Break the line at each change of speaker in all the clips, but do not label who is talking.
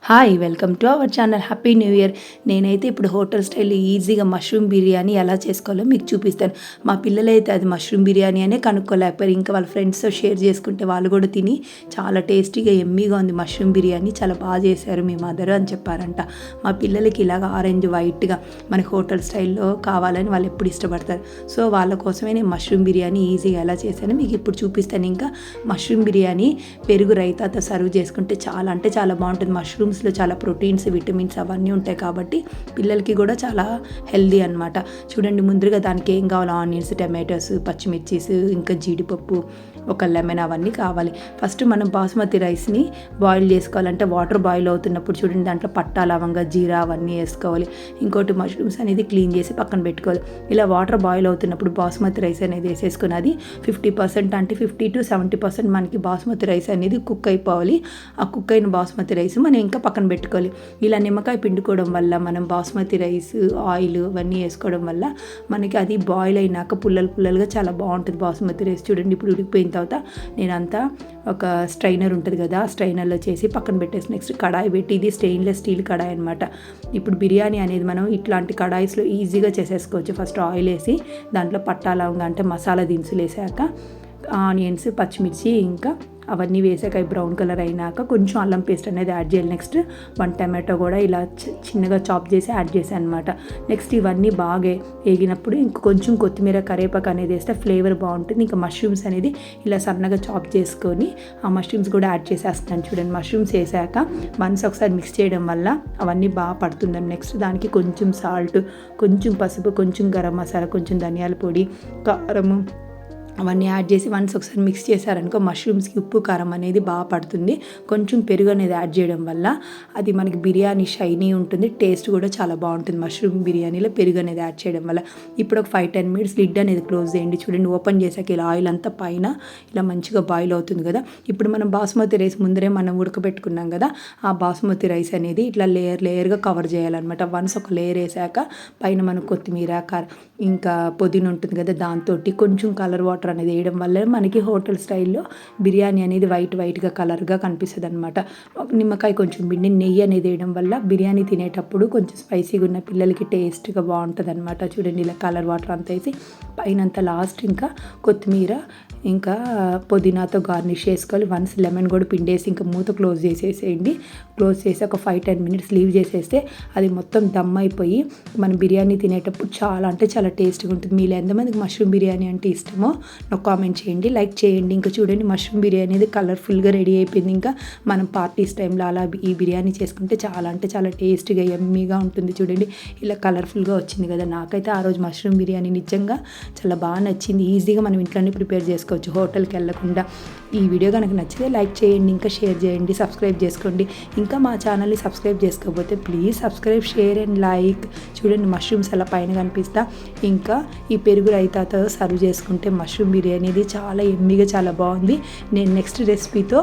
Hi welcome to our channel. Happy new year. నేనైతే ఇప్పుడు hotel స్టైల్లో ఈజీగా మష్రూమ్ బిర్యానీ ఎలా చేసుకోవాలో మీకు చూపిస్తాను. మా పిల్లలైతే అది మష్రూమ్ బిర్యానీ అనే కనుక్కోలేకపోయారు. ఇంకా వాళ్ళ ఫ్రెండ్స్తో షేర్ చేసుకుంటే వాళ్ళు కూడా తిని చాలా టేస్టీగా ఎమ్మీగా ఉంది మష్రూమ్ బిర్యానీ, చాలా బాగా చేశారు మీ మదర్ అని చెప్పారంట. మా పిల్లలకి ఇలాగ ఆరెంజ్ వైట్గా మనకి హోటల్ స్టైల్లో కావాలని వాళ్ళు ఎప్పుడు ఇష్టపడతారు. సో వాళ్ళ కోసమే నేను మష్రూమ్ బిర్యానీ ఈజీగా ఎలా చేశానో మీకు ఇప్పుడు చూపిస్తాను. ఇంకా మష్రూమ్ బిర్యానీ పెరుగు రైతాతో సర్వ్ చేసుకుంటే చాలా అంటే చాలా బాగుంటుంది. మష్రూమ్స్లో చాలా ప్రోటీన్స్, విటమిన్స్ అవన్నీ ఉంటాయి కాబట్టి పిల్లలకి కూడా చాలా హెల్దీ అనమాట. చూడండి, ముందుగా దానికి ఏం కావాలి, ఆనియన్స్, టమాటోస్, పచ్చిమిర్చీస్, ఇంకా జీడిపప్పు, ఒక లెమన్ అవన్నీ కావాలి. ఫస్ట్ మనం బాస్మతి రైస్ని బాయిల్ చేసుకోవాలంటే వాటర్ బాయిల్ అవుతున్నప్పుడు చూడండి దాంట్లో పట్టా, లవంగా, జీరా అవన్నీ వేసుకోవాలి. ఇంకోటి మష్రూమ్స్ అనేది క్లీన్ చేసి పక్కన పెట్టుకోవాలి. ఇలా వాటర్ బాయిల్ అవుతున్నప్పుడు బాస్మతి రైస్ అనేది వేసేసుకుని అది 50% అంటే 50 to 70% మనకి బాస్మతి రైస్ అనేది కుక్ అయిపోవాలి. ఆ కుక్ అయిన బాస్మతి రైస్ మనం ఇంకా పక్కన పెట్టుకోవాలి. ఇలా నిమ్మకాయ పిండుకోవడం వల్ల, మనం బాస్మతి రైస్ ఆయిల్ అవన్నీ వేసుకోవడం వల్ల మనకి అది బాయిల్ అయినాక పుల్లలుగా చాలా బాగుంటుంది బాస్మతి రైస్. చూడండి, ఇప్పుడు ఉడికిపోయిన తర్వాత నేనంతా ఒక స్ట్రైనర్ ఉంటుంది కదా, ఆ స్ట్రైనర్లో చేసి పక్కన పెట్టేసి నెక్స్ట్ కడాయి పెట్టి, ఇది స్టెయిన్లెస్ స్టీల్ కడాయి అనమాట. ఇప్పుడు బిర్యానీ అనేది మనం ఇట్లాంటి కడాయిస్లో ఈజీగా చేసేసుకోవచ్చు. ఫస్ట్ ఆయిల్ వేసి దాంట్లో పట్టా, లవంగా అంటే మసాలా దినుసులు వేసాక ఆనియన్స్, పచ్చిమిర్చి ఇంకా అవన్నీ వేసాక బ్రౌన్ కలర్ అయినాక కొంచెం అల్లం పేస్ట్ అనేది యాడ్ చేయాలి. నెక్స్ట్ 1 టమాటో కూడా ఇలా చిన్నగా చాప్ చేసి యాడ్ చేశాను అనమాట. నెక్స్ట్ ఇవన్నీ బాగా వేగినప్పుడు ఇంక కొంచెం కొత్తిమీర, కరివేపాకు అనేది వేస్తే ఫ్లేవర్ బాగుంటుంది. ఇంకా మష్రూమ్స్ అనేది ఇలా సన్నగా చాప్ చేసుకొని ఆ మష్రూమ్స్ కూడా యాడ్ చేసేస్తాను. చూడండి, మష్రూమ్స్ వేసాక వన్స్ ఒకసారి మిక్స్ చేయడం వల్ల అవన్నీ బాగా పడుతుందండి. నెక్స్ట్ దానికి కొంచెం సాల్ట్, కొంచెం పసుపు, కొంచెం గరం మసాలా, కొంచెం ధనియాల పొడి, కారము అవన్నీ యాడ్ చేసి వన్స్ ఒకసారి మిక్స్ చేశారనుకో మష్రూమ్స్కి ఉప్పు, కారం అనేది బాగా పడుతుంది. కొంచెం పెరుగు అనేది యాడ్ చేయడం వల్ల అది మనకి బిర్యానీ షైనీ ఉంటుంది, టేస్ట్ కూడా చాలా బాగుంటుంది మష్రూమ్ బిర్యానీలో పెరుగు అనేది యాడ్ చేయడం వల్ల. ఇప్పుడు ఒక 5-10 మినిట్స్ లిడ్ అనేది క్లోజ్ చేయండి. చూడండి, ఓపెన్ చేశాక ఇలా ఆయిల్ అంతా పైన ఇలా మంచిగా బాయిల్ అవుతుంది కదా. ఇప్పుడు మనం బాస్మతి రైస్ ముందరే మనం ఉడకబెట్టుకున్నాం కదా, ఆ బాస్మతి రైస్ అనేది ఇట్లా లేయర్గా కవర్ చేయాలన్నమాట. వన్స్ ఒక లేయర్ వేసాక పైన మనం కొత్తిమీర, ఇంకా పుదీనా ఉంటుంది కదా, దాంతో కొంచెం కలర్ వాటర్ అనేది వేయడం వల్ల మనకి హోటల్ స్టైల్లో బిర్యానీ అనేది వైట్గా కలర్గా కనిపిస్తుంది అనమాట. నిమ్మకాయ కొంచెం పిండి, నెయ్యి అనేది వేయడం వల్ల బిర్యానీ తినేటప్పుడు కొంచెం స్పైసీగా ఉన్న పిల్లలకి టేస్ట్గా బాగుంటుంది అనమాట. చూడండి, ఇలా కలర్ వాటర్ అంతా వేసి పైనంతా లాస్ట్ ఇంకా కొత్తిమీర ఇంకా పుదీనాతో గార్నిష్ చేసుకోవాలి. వన్స్ లెమన్ కూడా పిండేసి ఇంకా మూత క్లోజ్ చేసేసేయండి. క్లోజ్ చేసి ఒక 5-10 మినిట్స్ లీవ్ చేసేస్తే అది మొత్తం దమ్ అయిపోయి మనం బిర్యానీ తినేటప్పుడు చాలా అంటే చాలా టేస్ట్గా ఉంటుంది. మీలో ఎంతమందికి మష్రూమ్ బిర్యానీ అంటే ఇష్టమో నాకు కామెంట్ చేయండి, లైక్ చేయండి. ఇంకా చూడండి, మష్రూమ్ బిర్యానీ అనేది కలర్ఫుల్గా రెడీ అయిపోయింది. ఇంకా మనం పార్టీస్ టైంలో అలా ఈ బిర్యానీ చేసుకుంటే చాలా అంటే చాలా టేస్ట్గా ఎమ్మీగా ఉంటుంది. చూడండి, ఇలా కలర్ఫుల్గా వచ్చింది కదా. నాకైతే ఆ రోజు మష్రూమ్ బిర్యానీ నిజంగా చాలా బాగా నచ్చింది. ఈజీగా మనం ఇంట్లోనే ప్రిపేర్ చేసుకోవచ్చు హోటల్కి వెళ్ళకుండా. ఈ వీడియో కనుక నచ్చితే లైక్ చేయండి, ఇంకా షేర్ చేయండి, సబ్స్క్రైబ్ చేసుకోండి. ఇంకా మా ఛానల్ని సబ్స్క్రైబ్ చేసుకోకపోతే please subscribe, share and like. చూడండి, మష్రూమ్స్ అలా పైన కనిపిస్తా. ఇంకా ఈ పెరుగు రైతాతో సర్వ్ చేసుకుంటే మష్రూమ్ బిర్యానీ అనేది చాలా ఎమ్మీగా చాలా బాగుంది. నేను నెక్స్ట్ రెసిపీతో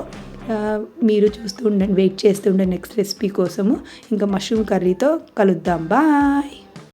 మీరు చూస్తూ ఉండండి, వెయిట్ చేస్తూ ఉండండి నెక్స్ట్ రెసిపీ కోసము. ఇంకా మష్రూమ్ కర్రీతో కలుద్దాం. బాయ్.